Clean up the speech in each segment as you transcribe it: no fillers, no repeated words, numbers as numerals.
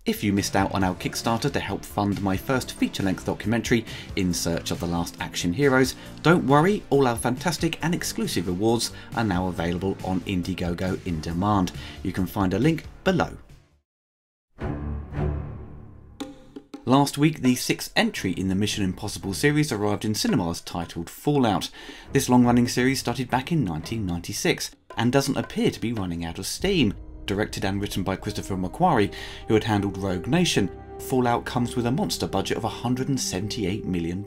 If you missed out on our Kickstarter to help fund my first feature-length documentary, In Search of the Last Action Heroes, don't worry, all our fantastic and exclusive awards are now available on Indiegogo in demand. You can find a link below. Last week, the 6th entry in the Mission Impossible series arrived in cinemas, titled Fallout. This long-running series started back in 1996 and doesn't appear to be running out of steam. Directed and written by Christopher McQuarrie, who had handled Rogue Nation, Fallout comes with a monster budget of $178 million.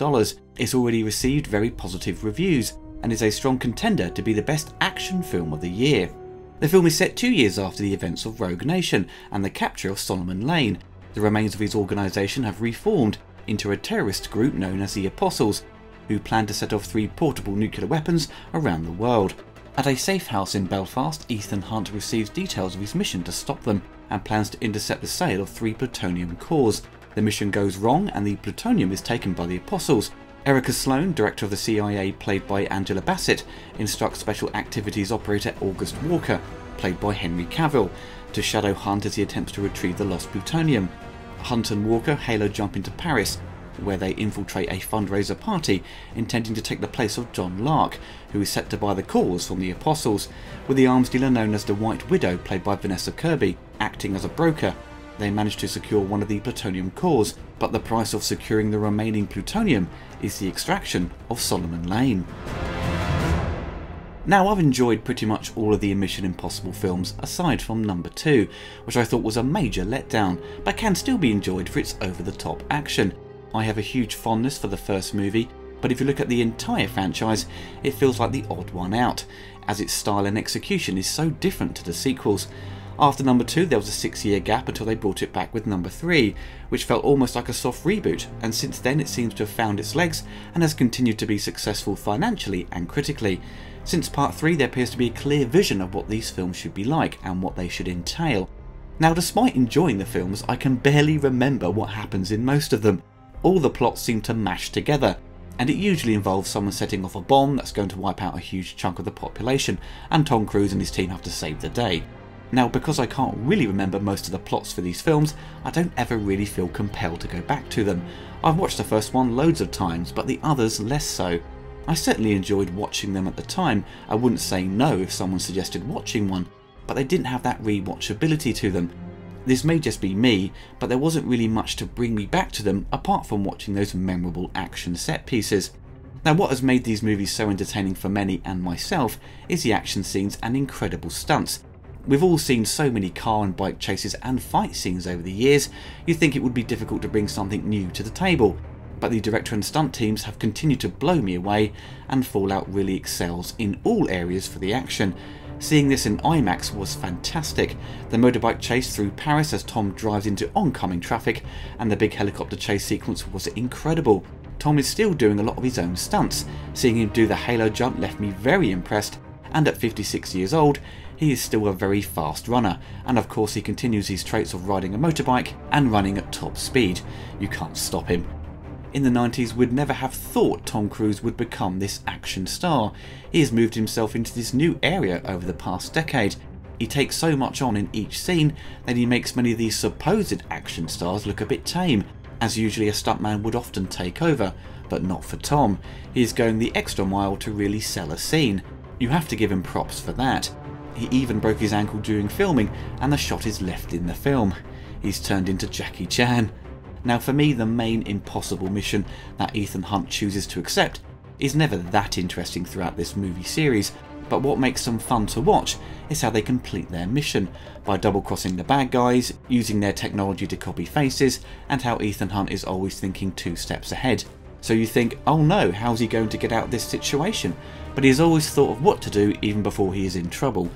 It's already received very positive reviews and is a strong contender to be the best action film of the year. The film is set 2 years after the events of Rogue Nation and the capture of Solomon Lane. The remains of his organisation have reformed into a terrorist group known as the Apostles, who plan to set off 3 portable nuclear weapons around the world. At a safe house in Belfast, Ethan Hunt receives details of his mission to stop them and plans to intercept the sale of 3 plutonium cores. The mission goes wrong and the plutonium is taken by the Apostles. Erica Sloan, director of the CIA played by Angela Bassett, instructs Special Activities Operator August Walker, played by Henry Cavill, to shadow Hunt as he attempts to retrieve the lost plutonium. Hunt and Walker halo jump into Paris, where they infiltrate a fundraiser party intending to take the place of John Lark, who is set to buy the cores from the Apostles, with the arms dealer known as the White Widow, played by Vanessa Kirby, acting as a broker. They manage to secure one of the plutonium cores, but the price of securing the remaining plutonium is the extraction of Solomon Lane. Now, I've enjoyed pretty much all of the Mission Impossible films aside from number 2, which I thought was a major letdown, but can still be enjoyed for its over-the-top action. I have a huge fondness for the first movie, but if you look at the entire franchise, it feels like the odd one out, as its style and execution is so different to the sequels. After number 2 there was a 6-year gap until they brought it back with number 3, which felt almost like a soft reboot, and since then it seems to have found its legs and has continued to be successful financially and critically. Since part 3 there appears to be a clear vision of what these films should be like and what they should entail. Now, despite enjoying the films, I can barely remember what happens in most of them. All the plots seem to mash together, and it usually involves someone setting off a bomb that's going to wipe out a huge chunk of the population, and Tom Cruise and his team have to save the day. Now, because I can't really remember most of the plots for these films, I don't ever really feel compelled to go back to them. I've watched the first one loads of times, but the others less so. I certainly enjoyed watching them at the time. I wouldn't say no if someone suggested watching one, but they didn't have that rewatchability to them. This may just be me, but there wasn't really much to bring me back to them apart from watching those memorable action set pieces. Now, what has made these movies so entertaining for many and myself is the action scenes and incredible stunts. We've all seen so many car and bike chases and fight scenes over the years, you'd think it would be difficult to bring something new to the table. But the director and stunt teams have continued to blow me away, and Fallout really excels in all areas for the action. Seeing this in IMAX was fantastic. The motorbike chase through Paris as Tom drives into oncoming traffic, and the big helicopter chase sequence was incredible. Tom is still doing a lot of his own stunts. Seeing him do the halo jump left me very impressed, and at 56 years old, he is still a very fast runner, and of course he continues his traits of riding a motorbike and running at top speed. You can't stop him. In the 90s, we'd never have thought Tom Cruise would become this action star. He has moved himself into this new area over the past decade. He takes so much on in each scene that he makes many of these supposed action stars look a bit tame, as usually a stuntman would often take over, but not for Tom. He is going the extra mile to really sell a scene. You have to give him props for that. He even broke his ankle during filming, and the shot is left in the film. He's turned into Jackie Chan. Now, for me, the main impossible mission that Ethan Hunt chooses to accept is never that interesting throughout this movie series, but what makes them fun to watch is how they complete their mission, by double-crossing the bad guys, using their technology to copy faces, and how Ethan Hunt is always thinking 2 steps ahead. So you think, oh no, how's he going to get out of this situation? But he has always thought of what to do even before he is in trouble.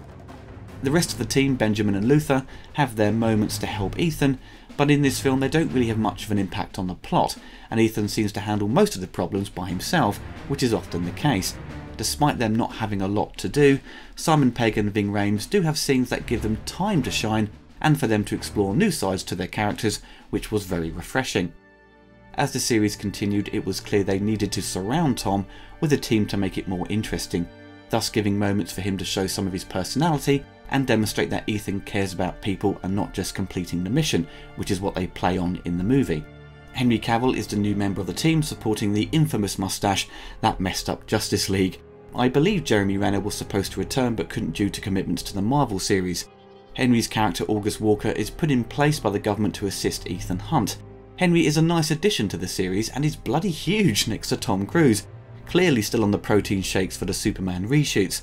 The rest of the team, Benjamin and Luther, have their moments to help Ethan, but in this film they don't really have much of an impact on the plot, and Ethan seems to handle most of the problems by himself, which is often the case. Despite them not having a lot to do, Simon Pegg and Ving Rhames do have scenes that give them time to shine and for them to explore new sides to their characters, which was very refreshing. As the series continued, it was clear they needed to surround Tom with a team to make it more interesting. thus giving moments for him to show some of his personality and demonstrate that Ethan cares about people and not just completing the mission, which is what they play on in the movie. Henry Cavill is the new member of the team, supporting the infamous mustache that messed up Justice League. I believe Jeremy Renner was supposed to return but couldn't due to commitments to the Marvel series. Henry's character August Walker is put in place by the government to assist Ethan Hunt. Henry is a nice addition to the series and is bloody huge next to Tom Cruise, clearly still on the protein shakes for the Superman reshoots.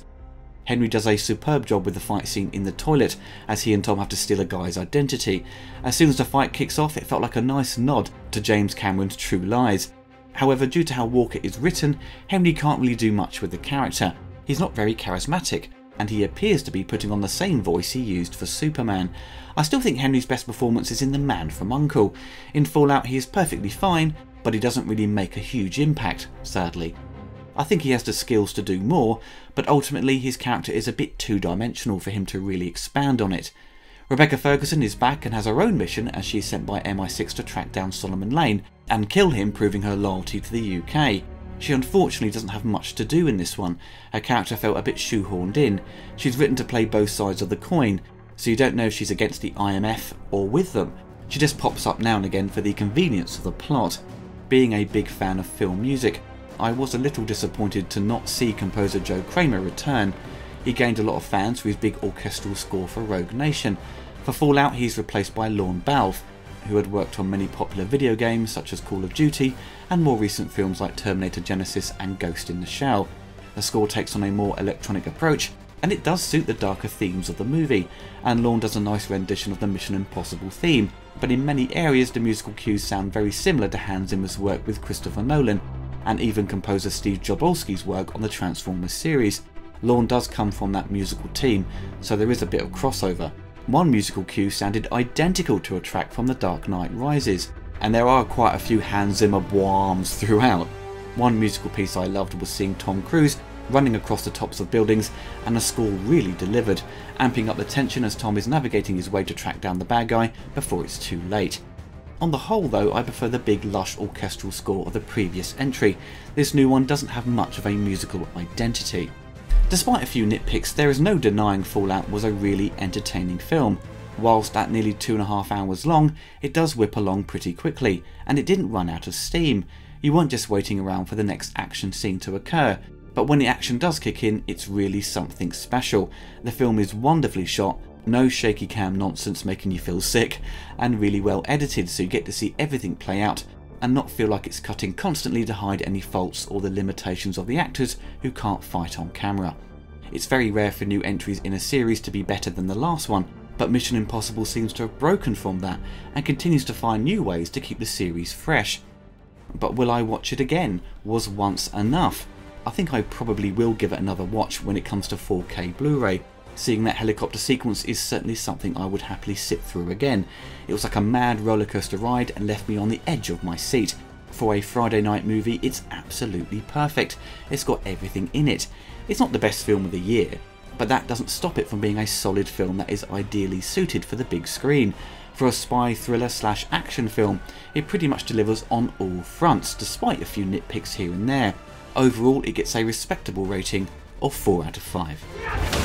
Henry does a superb job with the fight scene in the toilet as he and Tom have to steal a guy's identity. As soon as the fight kicks off, it felt like a nice nod to James Cameron's True Lies. However, due to how Walker is written, Henry can't really do much with the character. He's not very charismatic, and he appears to be putting on the same voice he used for Superman. I still think Henry's best performance is in The Man from U.N.C.L.E. In Fallout he is perfectly fine, but he doesn't really make a huge impact, sadly. I think he has the skills to do more, but ultimately his character is a bit two-dimensional for him to really expand on it. Rebecca Ferguson is back and has her own mission as she is sent by MI6 to track down Solomon Lane and kill him, proving her loyalty to the UK. She unfortunately doesn't have much to do in this one. Her character felt a bit shoehorned in. She's written to play both sides of the coin, so you don't know if she's against the IMF or with them. She just pops up now and again for the convenience of the plot. Being a big fan of film music, I was a little disappointed to not see composer Joe Kramer return. He gained a lot of fans for his big orchestral score for Rogue Nation. For Fallout he's replaced by Lorne Balfe, who had worked on many popular video games such as Call of Duty and more recent films like Terminator Genisys and Ghost in the Shell. The score takes on a more electronic approach, and it does suit the darker themes of the movie, and Lorne does a nice rendition of the Mission Impossible theme, but in many areas the musical cues sound very similar to Hans Zimmer's work with Christopher Nolan, and even composer Steve Jodorowsky's work on the Transformers series. Lorne does come from that musical team, so there is a bit of crossover. One musical cue sounded identical to a track from The Dark Knight Rises, and there are quite a few Hans Zimmer boams throughout. One musical piece I loved was seeing Tom Cruise running across the tops of buildings, and the score really delivered, amping up the tension as Tom is navigating his way to track down the bad guy before it's too late. On the whole though, I prefer the big lush orchestral score of the previous entry. This new one doesn't have much of a musical identity. Despite a few nitpicks, there is no denying Fallout was a really entertaining film. Whilst at nearly 2.5 hours long, it does whip along pretty quickly, and it didn't run out of steam. You weren't just waiting around for the next action scene to occur, but when the action does kick in, it's really something special. The film is wonderfully shot, no shaky cam nonsense making you feel sick, and really well edited so you get to see everything play out and not feel like it's cutting constantly to hide any faults or the limitations of the actors who can't fight on camera. It's very rare for new entries in a series to be better than the last one, but Mission Impossible seems to have broken from that and continues to find new ways to keep the series fresh. But will I watch it again? Was once enough? I think I probably will give it another watch when it comes to 4K Blu-ray. Seeing that helicopter sequence is certainly something I would happily sit through again. It was like a mad rollercoaster ride and left me on the edge of my seat. For a Friday night movie, it's absolutely perfect. It's got everything in it. It's not the best film of the year, but that doesn't stop it from being a solid film that is ideally suited for the big screen. For a spy thriller / action film, it pretty much delivers on all fronts, despite a few nitpicks here and there. Overall, it gets a respectable rating of 4 out of 5.